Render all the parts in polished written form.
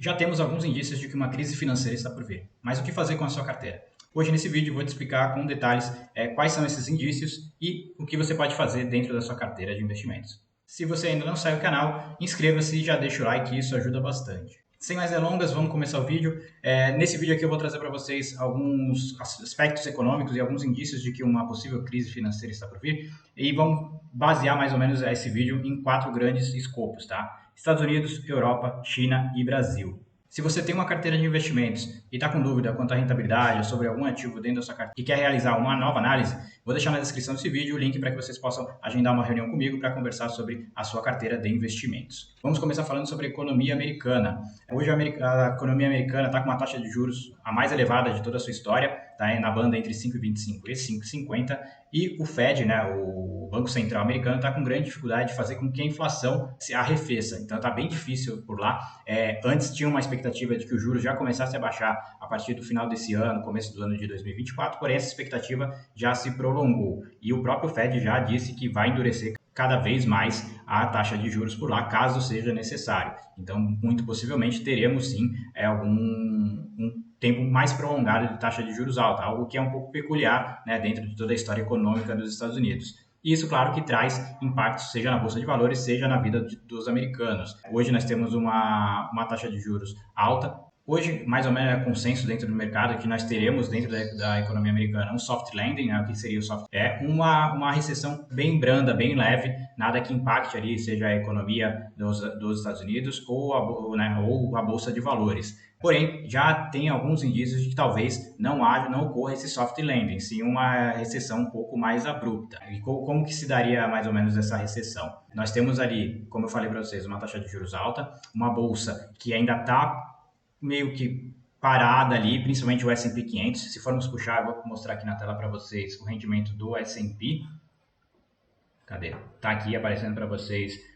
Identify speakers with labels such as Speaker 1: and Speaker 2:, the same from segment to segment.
Speaker 1: Já temos alguns indícios de que uma crise financeira está por vir. Mas o que fazer com a sua carteira? Hoje nesse vídeo eu vou te explicar com detalhes quais são esses indícios e o que você pode fazer dentro da sua carteira de investimentos. Se você ainda não segue o canal, inscreva-se e já deixa o like, isso ajuda bastante. Sem mais delongas, vamos começar o vídeo. Nesse vídeo aqui eu vou trazer para vocês alguns aspectos econômicos e alguns indícios de que uma possível crise financeira está por vir. E vamos basear mais ou menos esse vídeo em 4 grandes escopos, tá? Estados Unidos, Europa, China e Brasil. Se você tem uma carteira de investimentos e está com dúvida quanto à rentabilidade sobre algum ativo dentro da sua carteira e quer realizar uma nova análise, vou deixar na descrição desse vídeo o link para que vocês possam agendar uma reunião comigo para conversar sobre a sua carteira de investimentos. Vamos começar falando sobre a economia americana. Hoje a economia americana está com uma taxa de juros a mais elevada de toda a sua história, está na banda entre 5,25 e 5,50, e o Fed, né, o Banco Central americano, está com grande dificuldade de fazer com que a inflação se arrefeça. Então está bem difícil por lá. Antes tinha uma expectativa de que os juros já começassem a baixar a partir do final desse ano, começo do ano de 2024, porém essa expectativa já se prolongou. E o próprio Fed já disse que vai endurecer cada vez mais a taxa de juros por lá, caso seja necessário. Então, muito possivelmente, teremos sim um tempo mais prolongado de taxa de juros alta, algo que é um pouco peculiar, né, dentro de toda a história econômica dos Estados Unidos. E isso, claro, que traz impactos, seja na Bolsa de Valores, seja na vida dos americanos. Hoje nós temos uma taxa de juros alta. Hoje, mais ou menos, é consenso dentro do mercado que nós teremos dentro da economia americana um soft landing, né? O que seria o soft? É uma recessão bem branda, bem leve, nada que impacte ali, seja a economia dos Estados Unidos ou a Bolsa de Valores. Porém, já tem alguns indícios de que talvez não ocorra esse soft landing, sim uma recessão um pouco mais abrupta. E como que se daria mais ou menos essa recessão? Nós temos ali, como eu falei para vocês, uma taxa de juros alta, uma bolsa que ainda está meio que parada ali, principalmente o S&P 500. Se formos puxar, eu vou mostrar aqui na tela para vocês o rendimento do S&P. Cadê? Tá aqui aparecendo para vocês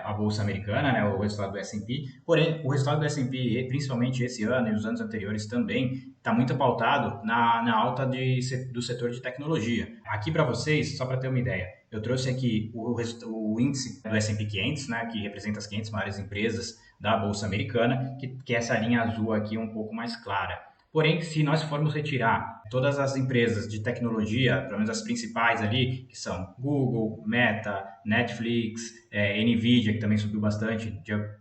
Speaker 1: a bolsa americana, né, o resultado do S&P. Porém, o resultado do S&P, principalmente esse ano e os anos anteriores também, está muito pautado na alta do setor de tecnologia. Aqui para vocês, só para ter uma ideia, eu trouxe aqui o índice do S&P 500, né, que representa as 500 maiores empresas da bolsa americana, que é essa linha azul aqui um pouco mais clara. Porém, se nós formos retirar todas as empresas de tecnologia, pelo menos as principais ali, que são Google, Meta, Netflix, Nvidia, que também subiu bastante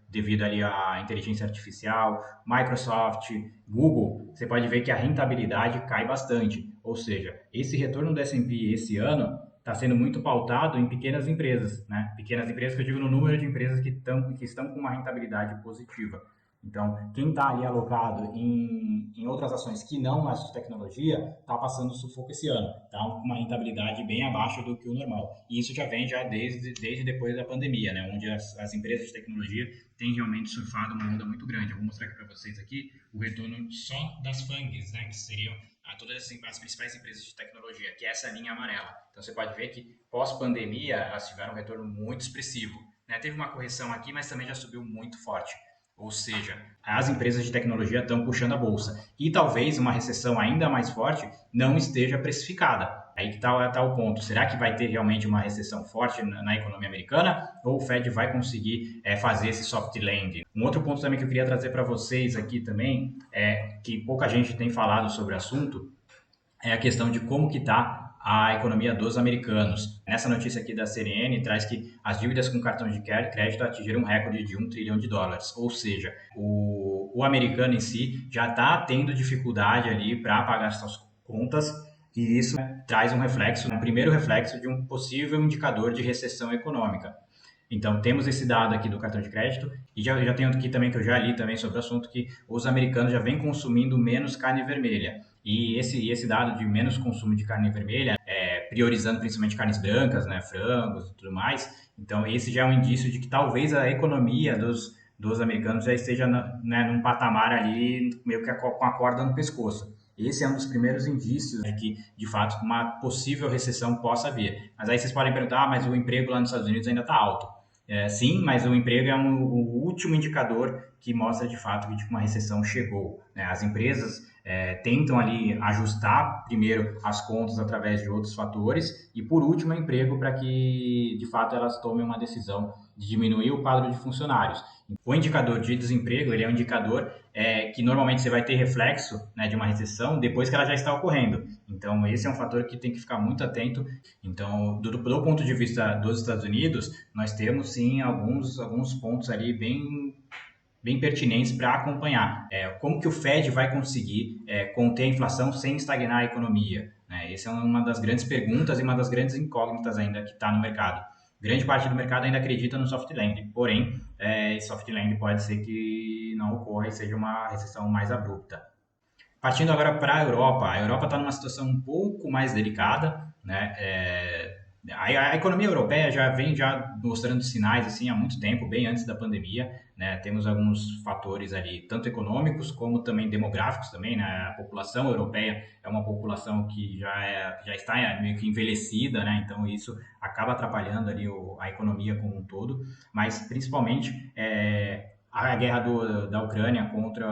Speaker 1: devido ali à inteligência artificial, Microsoft, Google, você pode ver que a rentabilidade cai bastante. Ou seja, esse retorno do S&P esse ano está sendo muito pautado em pequenas empresas, né? Pequenas empresas que eu digo no número de empresas que estão com uma rentabilidade positiva. Então, quem está ali alocado em outras ações que não as de tecnologia, está passando sufoco esse ano. Está com uma rentabilidade bem abaixo do que o normal. E isso já vem desde depois da pandemia, né? Onde as empresas de tecnologia têm realmente surfado uma onda muito grande. Eu vou mostrar aqui para vocês aqui o retorno só das FANGs, né? Que seriam todas as principais empresas de tecnologia, que é essa linha amarela. Então, você pode ver que pós-pandemia elas tiveram um retorno muito expressivo, né? Teve uma correção aqui, mas também já subiu muito forte. Ou seja, as empresas de tecnologia estão puxando a bolsa. E talvez uma recessão ainda mais forte não esteja precificada. Aí que tá o ponto. Será que vai ter realmente uma recessão forte na economia americana? Ou o Fed vai conseguir fazer esse soft landing? Um outro ponto também que eu queria trazer para vocês aqui também, que pouca gente tem falado sobre o assunto, é a questão de como que está a economia dos americanos. Nessa notícia aqui da CNN traz que as dívidas com cartão de crédito atingiram um recorde de $1 trilhão. Ou seja, o americano em si já está tendo dificuldade ali para pagar suas contas e isso traz um primeiro reflexo de um possível indicador de recessão econômica. Então, temos esse dado aqui do cartão de crédito e já tenho aqui também, que eu já li também sobre o assunto, que os americanos já vêm consumindo menos carne vermelha. E esse dado de menos consumo de carne vermelha, priorizando principalmente carnes brancas, né, frangos e tudo mais, então esse já é um indício de que talvez a economia dos americanos já esteja num patamar ali, meio que com a corda no pescoço. Esse é um dos primeiros indícios de que, de fato, uma possível recessão possa vir. Mas aí vocês podem perguntar, mas o emprego lá nos Estados Unidos ainda está alto. Sim, mas o emprego é o último indicador que mostra, de fato, que uma recessão chegou, né? As empresas tentam ali ajustar, primeiro, as contas através de outros fatores e, por último, o emprego para que, de fato, elas tomem uma decisão de diminuir o quadro de funcionários. O indicador de desemprego, ele é um indicador que normalmente você vai ter reflexo, né, de uma recessão depois que ela já está ocorrendo. Então, esse é um fator que tem que ficar muito atento. Então, do ponto de vista dos Estados Unidos, nós temos sim alguns pontos ali bem pertinentes para acompanhar. Como que o Fed vai conseguir conter a inflação sem estagnar a economia? Essa é uma das grandes perguntas e uma das grandes incógnitas ainda que está no mercado. Grande parte do mercado ainda acredita no soft landing, porém, esse soft landing pode ser que não ocorra e seja uma recessão mais abrupta. Partindo agora para a Europa está numa situação um pouco mais delicada, né? A economia europeia já vem mostrando sinais assim há muito tempo, bem antes da pandemia, né? Temos alguns fatores ali, tanto econômicos como também demográficos também, né? A população europeia é uma população que já está meio que envelhecida, né? Então isso acaba atrapalhando ali a economia como um todo, mas principalmente a guerra da Ucrânia contra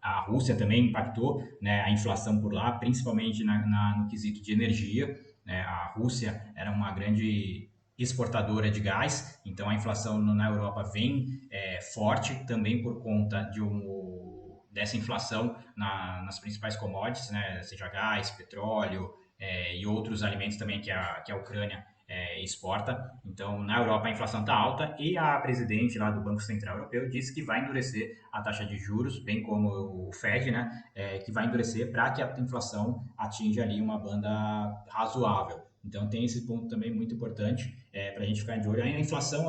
Speaker 1: a Rússia também impactou, né, a inflação por lá, principalmente no quesito de energia, né? A Rússia era uma grande exportadora de gás, então a inflação na Europa vem forte também por conta dessa inflação nas principais commodities, né, seja gás, petróleo e outros alimentos também que a Ucrânia exporta. Então, na Europa a inflação está alta e a presidente lá do Banco Central Europeu disse que vai endurecer a taxa de juros, bem como o Fed, né, que vai endurecer para que a inflação atinja ali uma banda razoável. Então, tem esse ponto também muito importante para a gente ficar de olho. A inflação,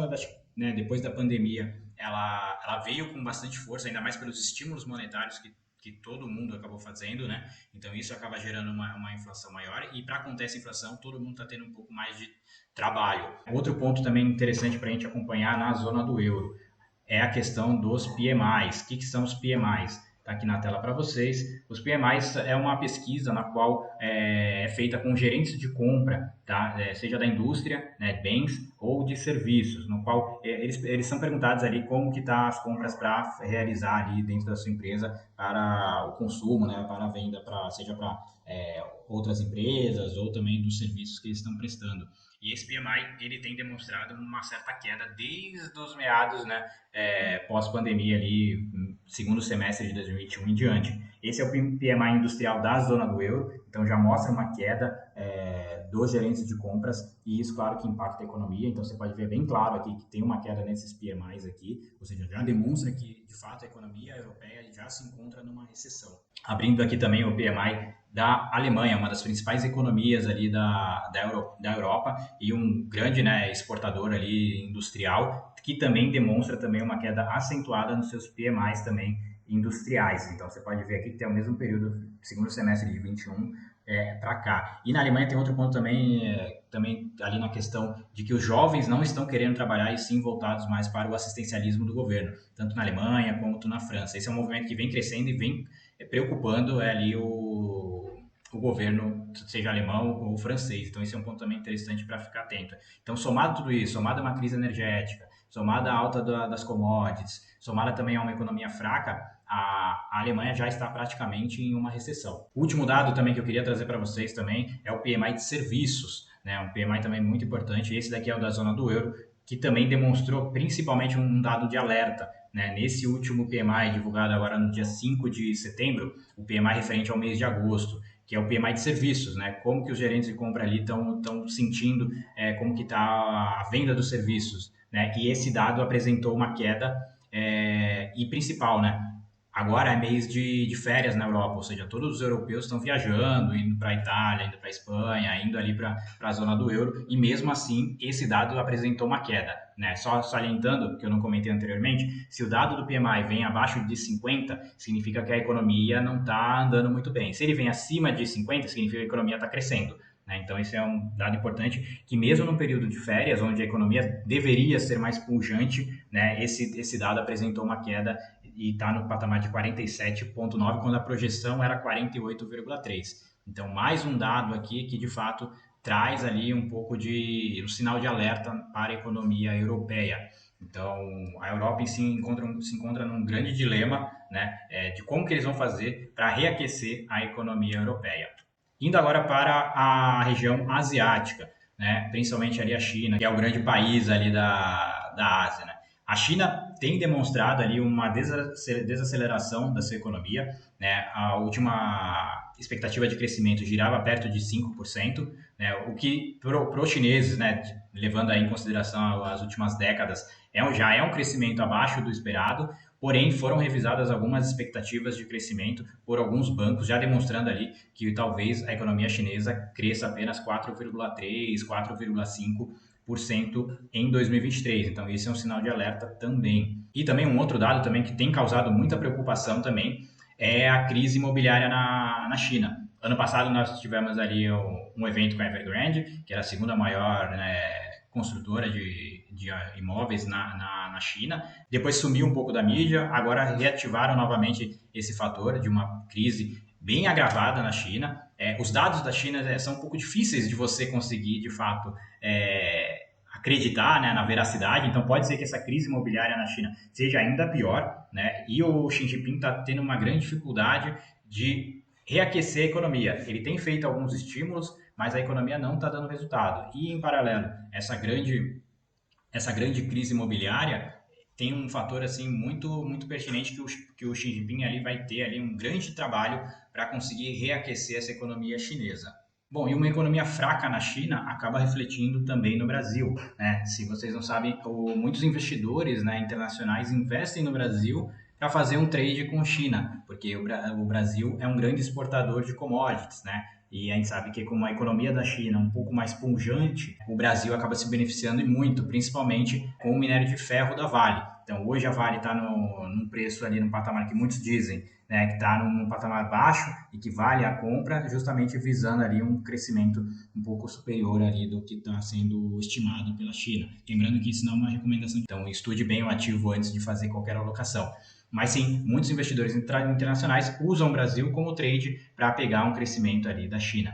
Speaker 1: né, depois da pandemia, ela veio com bastante força, ainda mais pelos estímulos monetários que todo mundo acabou fazendo, né? Então isso acaba gerando uma inflação maior e para acontecer essa inflação, todo mundo está tendo um pouco mais de trabalho. Outro ponto também interessante para a gente acompanhar na zona do euro é a questão dos PMIs. O que são os PMIs? Está aqui na tela para vocês. Os PMIs é uma pesquisa na qual é feita com gerentes de compra, tá? Seja da indústria, né, bens ou de serviços, no qual eles são perguntados ali como que tá as compras para realizar ali dentro da sua empresa para o consumo, né, para a venda, seja para outras empresas ou também dos serviços que eles estão prestando. E esse PMI ele tem demonstrado uma certa queda desde os meados, né, pós-pandemia ali, segundo semestre de 2021 em diante. Esse é o PMI industrial da zona do euro, então já mostra uma queda dos gerentes de compras e isso, claro, que impacta a economia. Então você pode ver bem claro aqui que tem uma queda nesses PMIs aqui, ou seja, já demonstra que, de fato, a economia europeia já se encontra numa recessão. Abrindo aqui também o PMI da Alemanha, uma das principais economias ali da Europa e um grande, né, exportador ali industrial, que também demonstra também uma queda acentuada nos seus PMIs também industriais. Então você pode ver aqui que tem o mesmo período, segundo semestre de 21 para cá. E na Alemanha tem outro ponto também ali na questão de que os jovens não estão querendo trabalhar e sim voltados mais para o assistencialismo do governo, tanto na Alemanha quanto na França. Esse é um movimento que vem crescendo e vem preocupando ali o governo, seja alemão ou francês. Então, esse é um ponto também interessante para ficar atento. Então, somado tudo isso, somado a uma crise energética, somada à alta das commodities, somada também a uma economia fraca, a Alemanha já está praticamente em uma recessão. O último dado também que eu queria trazer para vocês também é o PMI de serviços, né? Um PMI também muito importante. Esse daqui é o da zona do euro, que também demonstrou principalmente um dado de alerta, né? Nesse último PMI divulgado agora no dia 5 de setembro, o PMI referente ao mês de agosto, que é o PMI de serviços, né? Como que os gerentes de compra ali estão sentindo, como que está a venda dos serviços, né? E esse dado apresentou uma queda e principal, né? Agora é mês de férias na Europa, ou seja, todos os europeus estão viajando, indo para a Itália, indo para a Espanha, indo ali para a zona do euro, e mesmo assim esse dado apresentou uma queda, né? Só salientando, que eu não comentei anteriormente, se o dado do PMI vem abaixo de 50, significa que a economia não está andando muito bem. Se ele vem acima de 50, significa que a economia está crescendo. Então, esse é um dado importante, que mesmo no período de férias, onde a economia deveria ser mais pujante, né, esse dado apresentou uma queda e está no patamar de 47,9, quando a projeção era 48,3. Então, mais um dado aqui que, de fato, traz ali um pouco de um sinal de alerta para a economia europeia. Então, a Europa em si se encontra num grande dilema, né, de como que eles vão fazer para reaquecer a economia europeia. Indo agora para a região asiática, né, principalmente ali a China, que é o grande país ali da Ásia, né? A China tem demonstrado ali uma desaceleração da sua economia, né? A última expectativa de crescimento girava perto de 5%, né? O que para os chineses, né, levando aí em consideração as últimas décadas, já é um crescimento abaixo do esperado, porém foram revisadas algumas expectativas de crescimento por alguns bancos, já demonstrando ali que talvez a economia chinesa cresça apenas 4,3, 4,5% em 2023. Então, esse é um sinal de alerta também. E também um outro dado também que tem causado muita preocupação também é a crise imobiliária na China. Ano passado nós tivemos ali um evento com a Evergrande, que era a segunda maior, né, construtora de imóveis na China. Depois sumiu um pouco da mídia, agora reativaram novamente esse fator de uma crise bem agravada na China. Os dados da China são um pouco difíceis de você conseguir, de fato, acreditar, né, na veracidade. Então pode ser que essa crise imobiliária na China seja ainda pior, né? E o Xi Jinping está tendo uma grande dificuldade de reaquecer a economia. Ele tem feito alguns estímulos, mas a economia não está dando resultado. E em paralelo, essa grande crise imobiliária tem um fator assim muito pertinente que o Xi Jinping ali vai ter ali um grande trabalho para conseguir reaquecer essa economia chinesa. Bom, e uma economia fraca na China acaba refletindo também no Brasil, né? Se vocês não sabem, muitos investidores, né, internacionais investem no Brasil para fazer um trade com China, porque o Brasil é um grande exportador de commodities, né? E a gente sabe que com a economia da China um pouco mais pujante, o Brasil acaba se beneficiando e muito, principalmente com o minério de ferro da Vale. Então hoje a Vale está num preço ali, num patamar que muitos dizem, né, que está num patamar baixo e que vale a compra, justamente visando ali um crescimento um pouco superior ali do que está sendo estimado pela China. Lembrando que isso não é uma recomendação, então estude bem o ativo antes de fazer qualquer alocação. Mas sim, muitos investidores internacionais usam o Brasil como trade para pegar um crescimento ali da China.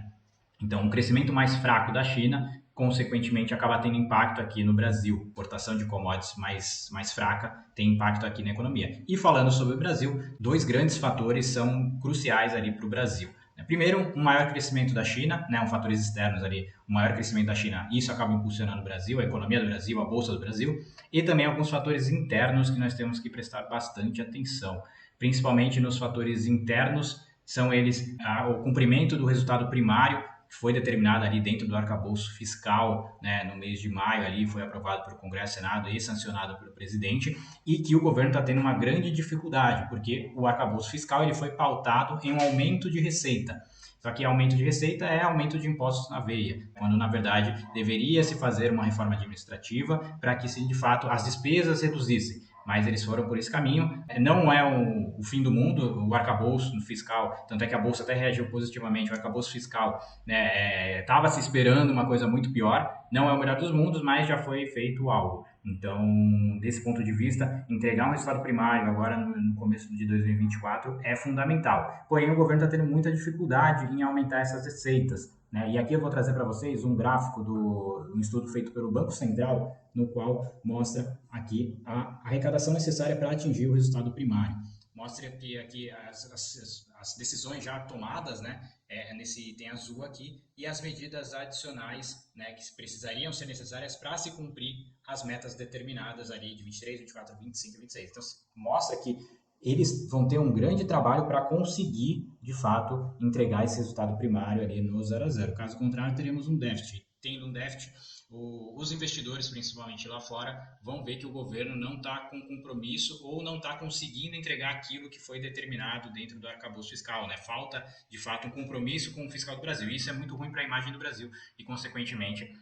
Speaker 1: Então, um crescimento mais fraco da China, consequentemente, acaba tendo impacto aqui no Brasil. Exportação de commodities mais fraca tem impacto aqui na economia. E falando sobre o Brasil, dois grandes fatores são cruciais ali para o Brasil. Primeiro, um maior crescimento da China, né, fatores externos ali, um maior crescimento da China, isso acaba impulsionando o Brasil, a economia do Brasil, a bolsa do Brasil, e também alguns fatores internos que nós temos que prestar bastante atenção, principalmente nos fatores internos, são eles o cumprimento do resultado primário, que foi determinado ali dentro do arcabouço fiscal, né, no mês de maio ali, foi aprovado pelo Congresso, Senado e sancionado pelo presidente, e que o governo está tendo uma grande dificuldade, porque o arcabouço fiscal ele foi pautado em um aumento de receita. Só que aumento de receita é aumento de impostos na veia, quando na verdade deveria se fazer uma reforma administrativa para que, de fato, as despesas reduzissem. Mas eles foram por esse caminho. Não é o fim do mundo, o arcabouço fiscal, tanto é que a Bolsa até reagiu positivamente, o arcabouço fiscal estava se esperando uma coisa muito pior, não é o melhor dos mundos, mas já foi feito algo. Então, desse ponto de vista, entregar um resultado primário agora no começo de 2024 é fundamental. Porém, o governo está tendo muita dificuldade em aumentar essas receitas, né? E aqui eu vou trazer para vocês um gráfico um estudo feito pelo Banco Central, no qual mostra aqui a arrecadação necessária para atingir o resultado primário. Mostra que aqui as decisões já tomadas, né, nesse item azul aqui, e as medidas adicionais, né, que precisariam ser necessárias para se cumprir as metas determinadas ali de 23, 24, 25 e 26. Então, mostra que eles vão ter um grande trabalho para conseguir, de fato, entregar esse resultado primário ali no 0 a 0. Caso contrário, teremos um déficit. Tendo um déficit, os investidores, principalmente lá fora, vão ver que o governo não está com compromisso ou não está conseguindo entregar aquilo que foi determinado dentro do arcabouço fiscal, né? Falta, de fato, um compromisso com o fiscal do Brasil. Isso é muito ruim para a imagem do Brasil e, consequentemente,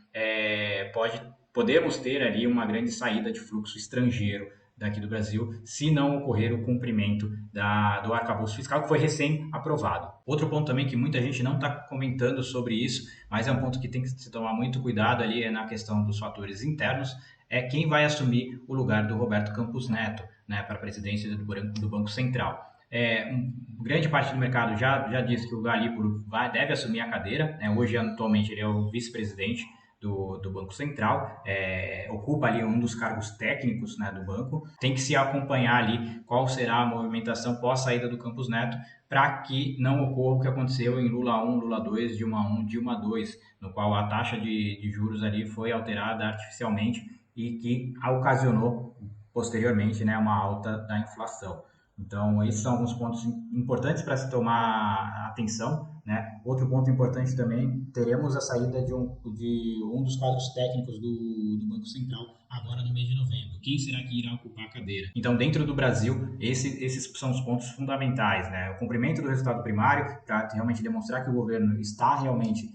Speaker 1: podemos ter ali uma grande saída de fluxo estrangeiro daqui do Brasil, se não ocorrer o cumprimento do arcabouço fiscal, que foi recém-aprovado. Outro ponto também que muita gente não está comentando sobre isso, mas é um ponto que tem que se tomar muito cuidado ali, é na questão dos fatores internos, é quem vai assumir o lugar do Roberto Campos Neto, né, para a presidência do Banco Central. Grande parte do mercado já diz que o Galípolo deve assumir a cadeira, né? Hoje, atualmente, ele é o vice-presidente do Banco Central, ocupa ali um dos cargos técnicos, né, do banco. Tem que se acompanhar ali qual será a movimentação pós-saída do Campos Neto para que não ocorra o que aconteceu em Lula 1, Lula 2, Dilma 1, Dilma 2, no qual a taxa de juros ali foi alterada artificialmente e que ocasionou posteriormente, né, uma alta da inflação. Então, esses são alguns pontos importantes para se tomar atenção, né? Outro ponto importante também, teremos a saída de um dos quadros técnicos do Banco Central agora no mês de novembro. Quem será que irá ocupar a cadeira? Então, dentro do Brasil, esses são os pontos fundamentais, né? O cumprimento do resultado primário, para realmente demonstrar que o governo está realmente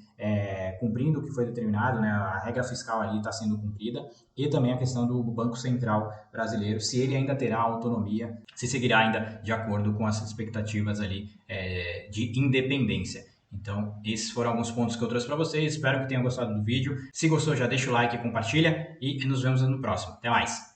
Speaker 1: cumprindo o que foi determinado, né? A regra fiscal ali está sendo cumprida, e também a questão do Banco Central brasileiro, se ele ainda terá autonomia, se seguirá ainda de acordo com as expectativas ali de independência. Então, esses foram alguns pontos que eu trouxe para vocês. Espero que tenham gostado do vídeo. Se gostou, já deixa o like, compartilha e nos vemos no próximo. Até mais!